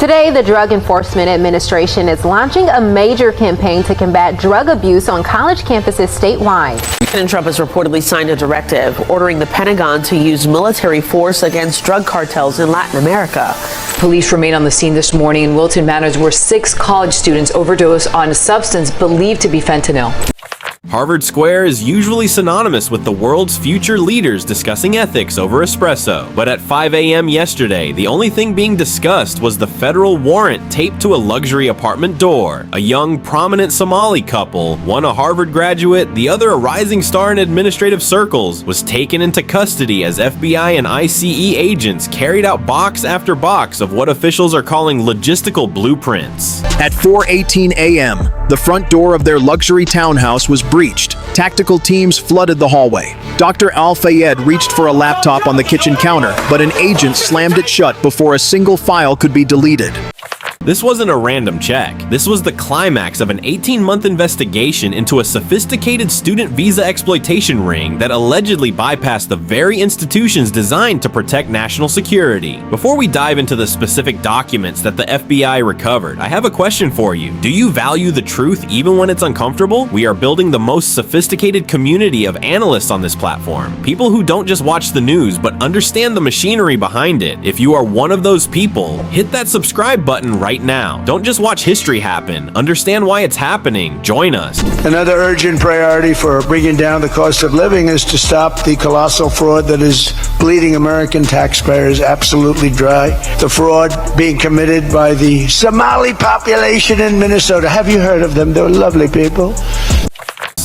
Today, the Drug Enforcement Administration is launching a major campaign to combat drug abuse on college campuses statewide. President Trump has reportedly signed a directive ordering the Pentagon to use military force against drug cartels in Latin America. Police remain on the scene this morning in Wilton Manors, where 6 college students overdosed on a substance believed to be fentanyl. Harvard Square is usually synonymous with the world's future leaders discussing ethics over espresso. But at 5 a.m. yesterday, the only thing being discussed was the federal warrant taped to a luxury apartment door. A young, prominent Somali couple, one a Harvard graduate, the other a rising star in administrative circles, was taken into custody as FBI and ICE agents carried out box after box of what officials are calling logistical blueprints. At 4:18 a.m., the front door of their luxury townhouse was breached. Tactical teams flooded the hallway. Dr. Al-Fayed reached for a laptop on the kitchen counter, but an agent slammed it shut before a single file could be deleted. This wasn't a random check. This was the climax of an 18-month investigation into a sophisticated student visa exploitation ring that allegedly bypassed the very institutions designed to protect national security. Before we dive into the specific documents that the FBI recovered, I have a question for you. Do you value the truth even when it's uncomfortable? We are building the most sophisticated community of analysts on this platform. People who don't just watch the news, but understand the machinery behind it. If you are one of those people, hit that subscribe button right now. Don't just watch history happen. Understand why it's happening. Join us. Another urgent priority for bringing down the cost of living is to stop the colossal fraud that is bleeding American taxpayers absolutely dry. The fraud being committed by the Somali population in Minnesota. Have you heard of them? They're lovely people.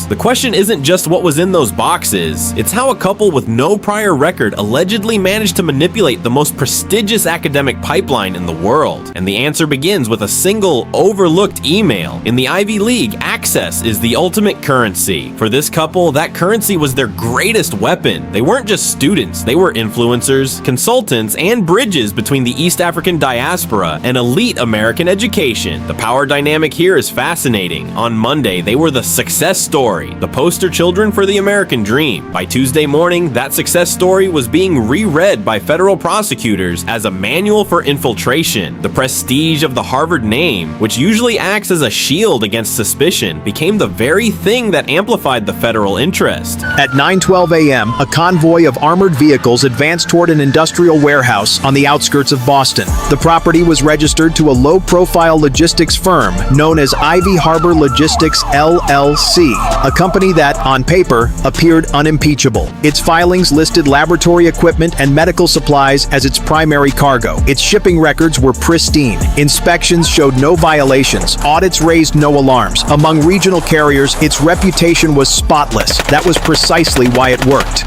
The question isn't just what was in those boxes, it's how a couple with no prior record allegedly managed to manipulate the most prestigious academic pipeline in the world. And the answer begins with a single, overlooked email. In the Ivy League, access is the ultimate currency. For this couple, that currency was their greatest weapon. They weren't just students, they were influencers, consultants, and bridges between the East African diaspora and elite American education. The power dynamic here is fascinating. On Monday, they were the success story, the poster children for the American dream. By Tuesday morning, that success story was being reread by federal prosecutors as a manual for infiltration. The prestige of the Harvard name, which usually acts as a shield against suspicion, became the very thing that amplified the federal interest. At 9:12 a.m., a convoy of armored vehicles advanced toward an industrial warehouse on the outskirts of Boston. The property was registered to a low-profile logistics firm known as Ivy Harbor Logistics LLC, a company that, on paper, appeared unimpeachable. Its filings listed laboratory equipment and medical supplies as its primary cargo. Its shipping records were pristine. Inspections showed no violations. Audits raised no alarms. Among regional carriers, its reputation was spotless. That was precisely why it worked.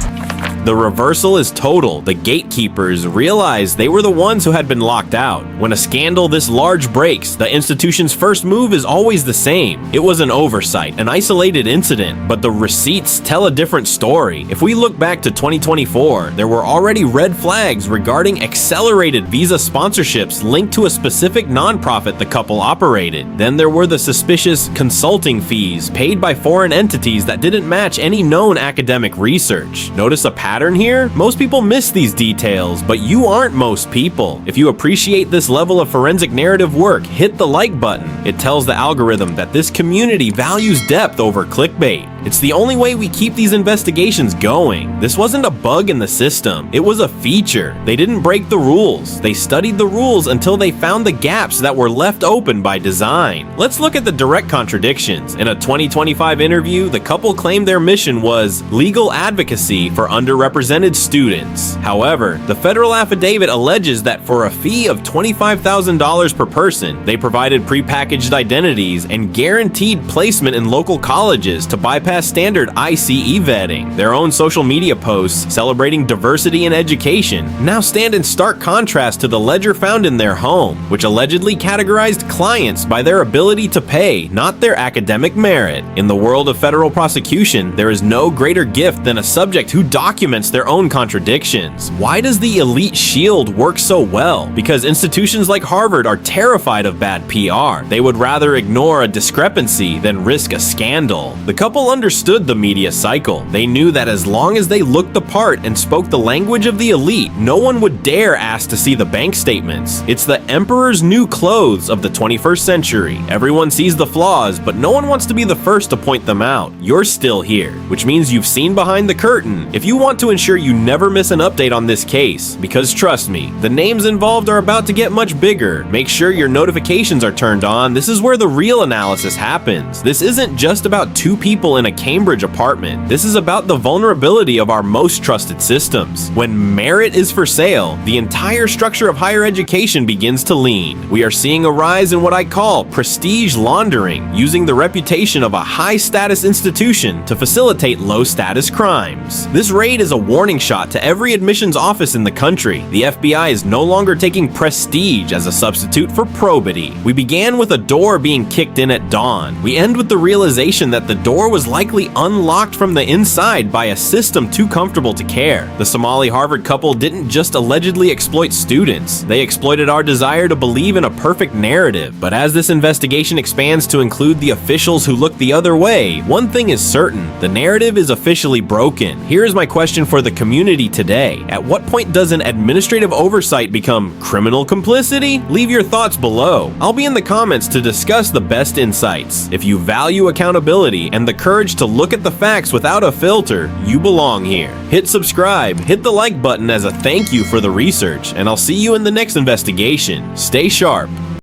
The reversal is total. The gatekeepers realized they were the ones who had been locked out. When a scandal this large breaks, the institution's first move is always the same. It was an oversight, an isolated incident, but the receipts tell a different story. If we look back to 2024, there were already red flags regarding accelerated visa sponsorships linked to a specific nonprofit the couple operated. Then there were the suspicious consulting fees paid by foreign entities that didn't match any known academic research. Notice a pattern here? Most people miss these details, but you aren't most people. If you appreciate this level of forensic narrative work, hit the like button. It tells the algorithm that this community values depth over clickbait. It's the only way we keep these investigations going. This wasn't a bug in the system, it was a feature. They didn't break the rules. They studied the rules until they found the gaps that were left open by design. Let's look at the direct contradictions. In a 2025 interview, the couple claimed their mission was legal advocacy for underrepresented students. However, the federal affidavit alleges that for a fee of $25,000 per person, they provided prepackaged identities and guaranteed placement in local colleges to bypass standard ICE vetting. Their own social media posts celebrating diversity in education now stand in stark contrast to the ledger found in their home, which allegedly categorized clients by their ability to pay, not their academic merit. In the world of federal prosecution, there is no greater gift than a subject who documents their own contradictions. Why does the elite shield work so well? Because institutions like Harvard are terrified of bad PR. They would rather ignore a discrepancy than risk a scandal. The couple understood the media cycle. They knew that as long as they looked the part and spoke the language of the elite, no one would dare ask to see the bank statements. It's the emperor's new clothes of the 21st century. Everyone sees the flaws, but no one wants to be the first to point them out. You're still here, which means you've seen behind the curtain. If you want to ensure you never miss an update on this case, because trust me, the names involved are about to get much bigger, make sure your notifications are turned on. This is where the real analysis happens. This isn't just about two people in a Cambridge apartment. This is about the vulnerability of our most trusted systems. When merit is for sale, the entire structure of higher education begins to lean. We are seeing a rise in what I call prestige laundering, using the reputation of a high-status institution to facilitate low-status crimes. This raid is a warning shot to every admissions office in the country. The FBI is no longer taking prestige as a substitute for probity. We began with a door being kicked in at dawn. We end with the realization that the door was likely unlocked from the inside by a system too comfortable to care. The Somali Harvard couple didn't just allegedly exploit students. They exploited our desire to believe in a perfect narrative. But as this investigation expands to include the officials who look the other way, one thing is certain: the narrative is officially broken. Here is my question for the community today. At what point does an administrative oversight become criminal complicity? Leave your thoughts below. I'll be in the comments to discuss the best insights. If you value accountability and the courage to look at the facts without a filter, you belong here. Hit subscribe, hit the like button as a thank you for the research, and I'll see you in the next investigation. Stay sharp.